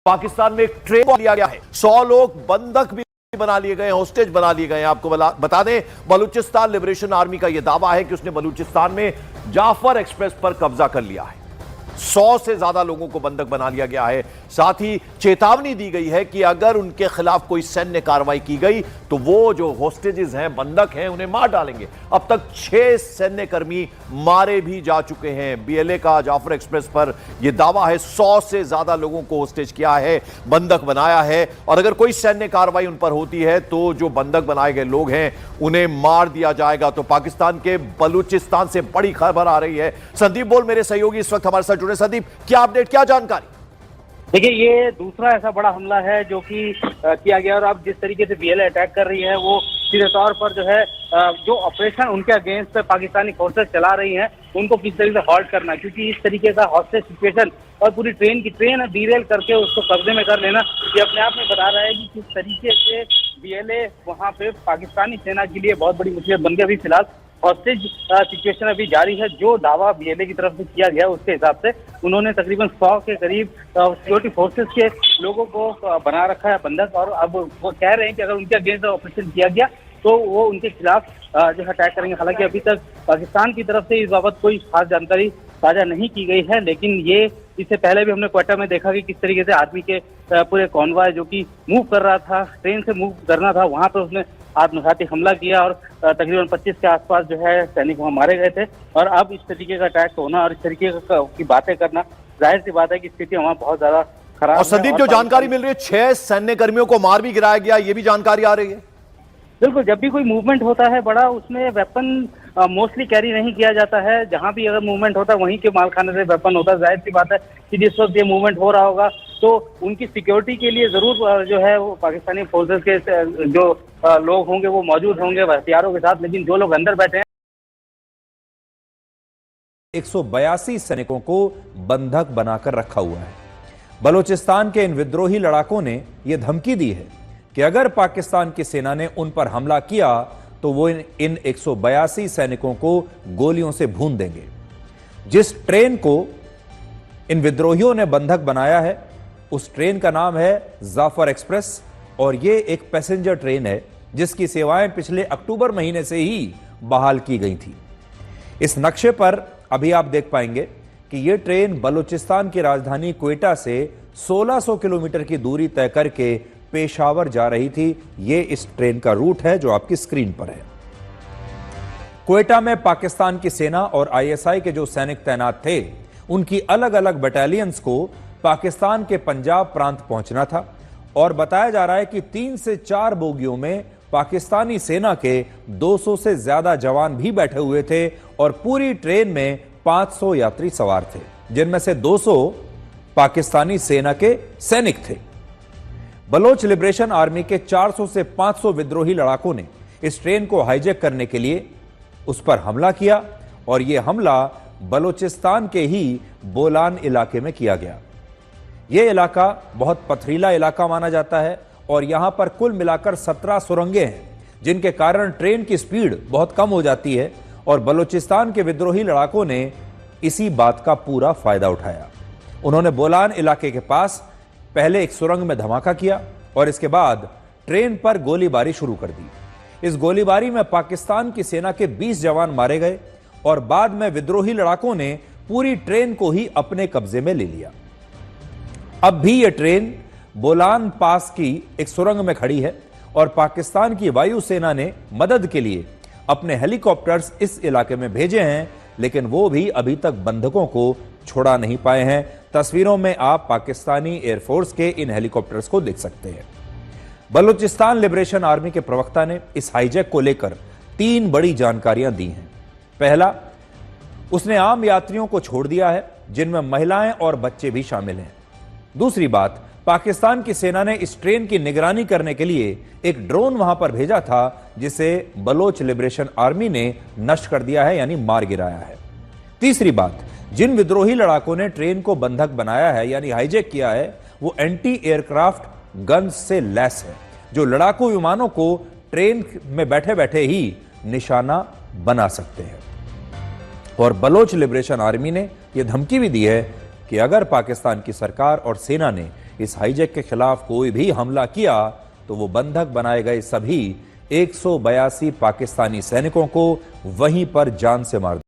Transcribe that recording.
पाकिस्तान में एक ट्रेन लिया गया है। 100 लोग बंधक भी बना लिए गए, होस्टेज बना लिए गए हैं। आपको बता दें, बलूचिस्तान लिबरेशन आर्मी का यह दावा है कि उसने बलूचिस्तान में जाफर एक्सप्रेस पर कब्जा कर लिया है। 100 से ज्यादा लोगों को बंधक बना लिया गया है। साथ ही चेतावनी दी गई है कि अगर उनके खिलाफ कोई सैन्य कार्रवाई की गई तो वो जो होस्टेजेस हैं, बंधक हैं, उन्हें मार डालेंगे। अब तक 6 सैन्य कर्मी मारे भी जा चुके हैं। बीएलए का जाफर एक्सप्रेस पर यह दावा है 100 से ज्यादा लोगों को होस्टेज किया है, बंधक बनाया है, और अगर कोई सैन्य कार्रवाई उन पर होती है तो जो बंधक बनाए गए लोग हैं उन्हें मार दिया जाएगा। तो पाकिस्तान के बलूचिस्तान से बड़ी खबर आ रही है। संदीप बोल मेरे सहयोगी इस वक्त हमारे साथ जुड़े। संदीप, क्या अपडेट, क्या जानकारी? देखिए, ये दूसरा ऐसा बड़ा हमला है जो कि किया गया, और अब जिस तरीके से बीएलए अटैक कर रही है वो सीधे तौर पर जो है जो ऑपरेशन उनके अगेंस्ट पे पाकिस्तानी फोर्सेस चला रही हैं उनको किस तरीके से हॉल्ट करना, क्योंकि इस तरीके का हॉस्टेज सिचुएशन और पूरी ट्रेन डीरेल करके उसको कब्जे में कर लेना, ये अपने आप में बता रहा है कि किस तरीके से बीएलए वहाँ पे पाकिस्तानी सेना के लिए बहुत बड़ी मुसीबत बन गई। अभी फिलहाल हॉस्टेज सिचुएशन अभी जारी है। जो दावा बीएलए की तरफ से किया गया उसके हिसाब से उन्होंने तकरीबन 100 के करीब सिक्योरिटी फोर्सेस के लोगों को बना रखा है बंधक, और अब वो कह रहे हैं कि अगर उनके अगेंस्ट ऑपरेशन किया गया तो वो उनके खिलाफ जो अटैक करेंगे। हालांकि अभी तक पाकिस्तान की तरफ से इस बाबत कोई खास जानकारी साझा नहीं की गई है, लेकिन ये इससे पहले भी हमने क्वेटा में देखा कि किस तरीके से आर्मी के पूरे कॉन्वॉय जो कि मूव कर रहा था, ट्रेन से मूव करना था, वहां पर उसने आत्मघाती हमला किया और तकरीबन 25 के आसपास जो है सैनिक वहां मारे गए थे। और अब इस तरीके का अटैक होना और इस तरीके की बातें करना, जाहिर सी बात है कि स्थिति वहां बहुत ज्यादा खराब है। और संदीप, जो जानकारी मिल रही है 6 सैन्य कर्मियों को मार भी गिराया गया, ये भी जानकारी आ रही है। बिल्कुल, जब भी कोई मूवमेंट होता है बड़ा, उसमें वेपन मोस्टली कैरी नहीं किया जाता है। जहां भी अगर मूवमेंट होता है वहीं के मालखाने से वेपन होता है। जाहिर सी बात है कि जिस वक्त ये मूवमेंट हो रहा होगा तो उनकी सिक्योरिटी के लिए जरूर जो है वो पाकिस्तानी फोर्सेस के जो लोग होंगे वो मौजूद होंगे हथियारों के साथ, लेकिन जो लोग अंदर बैठे हैं 182 सैनिकों को बंधक बनाकर रखा हुआ है। बलूचिस्तान के इन विद्रोही लड़ाकों ने यह धमकी दी है कि अगर पाकिस्तान की सेना ने उन पर हमला किया तो वो इन 182 सैनिकों को गोलियों से भून देंगे। जिस ट्रेन को इन विद्रोहियों ने बंधक बनाया है उस ट्रेन का नाम है जाफर एक्सप्रेस, और ये एक पैसेंजर ट्रेन है जिसकी सेवाएं पिछले अक्टूबर महीने से ही बहाल की गई थी। इस नक्शे पर अभी आप देख पाएंगे कि यह ट्रेन बलूचिस्तान की राजधानी क्वेटा से 1600 किलोमीटर की दूरी तय करके पेशावर जा रही थी। यह इस ट्रेन का रूट है जो आपकी स्क्रीन पर है। क्वेटा में पाकिस्तान की सेना और आईएसआई के जो सैनिक तैनात थे उनकी अलग अलग बटालियंस को पाकिस्तान के पंजाब प्रांत पहुंचना था, और बताया जा रहा है कि 3 से 4 बोगियों में पाकिस्तानी सेना के 200 से ज्यादा जवान भी बैठे हुए थे, और पूरी ट्रेन में 500 यात्री सवार थे, जिनमें से 200 पाकिस्तानी सेना के सैनिक थे। बलोच लिबरेशन आर्मी के 400 से 500 विद्रोही लड़ाकों ने इस ट्रेन को हाईजैक करने के लिए उस पर हमला किया, और यह हमला बलूचिस्तान के ही बोलान इलाके में किया गया। यह इलाका बहुत पथरीला इलाका माना जाता है, और यहां पर कुल मिलाकर 17 सुरंगें हैं, जिनके कारण ट्रेन की स्पीड बहुत कम हो जाती है, और बलूचिस्तान के विद्रोही लड़ाकों ने इसी बात का पूरा फायदा उठाया। उन्होंने बोलान इलाके के पास पहले एक सुरंग में धमाका किया और इसके बाद ट्रेन पर गोलीबारी शुरू कर दी। इस गोलीबारी में पाकिस्तान की सेना के 20 जवान मारे गए, और बाद में विद्रोही लड़ाकों ने पूरी ट्रेन को ही अपने कब्जे में ले लिया। अब भी यह ट्रेन बोलान पास की एक सुरंग में खड़ी है, और पाकिस्तान की वायुसेना ने मदद के लिए अपने हेलीकॉप्टर्स इस इलाके में भेजे हैं, लेकिन वो भी अभी तक बंधकों को छोड़ा नहीं पाए हैं। तस्वीरों में आप पाकिस्तानी एयरफोर्स के इन हेलीकॉप्टर्स को देख सकते हैं। बलूचिस्तान लिबरेशन आर्मी के प्रवक्ता ने इस हाईजैक को लेकर 3 बड़ी जानकारियां दी हैं। पहला, उसने आम यात्रियों को छोड़ दिया है, जिनमें महिलाएं और बच्चे भी शामिल हैं। दूसरी बात, पाकिस्तान की सेना ने इस ट्रेन की निगरानी करने के लिए एक ड्रोन वहां पर भेजा था, जिसे बलोच लिबरेशन आर्मी ने नष्ट कर दिया है, यानी मार गिराया है। तीसरी बात, जिन विद्रोही लड़ाकों ने ट्रेन को बंधक बनाया है यानी हाईजैक किया है, वो एंटी एयरक्राफ्ट गन्स से लैस है, जो लड़ाकू विमानों को ट्रेन में बैठे बैठे ही निशाना बना सकते हैं। और बलोच लिबरेशन आर्मी ने यह धमकी भी दी है कि अगर पाकिस्तान की सरकार और सेना ने इस हाईजैक के खिलाफ कोई भी हमला किया तो वो बंधक बनाए गए सभी 182 पाकिस्तानी सैनिकों को वहीं पर जान से मार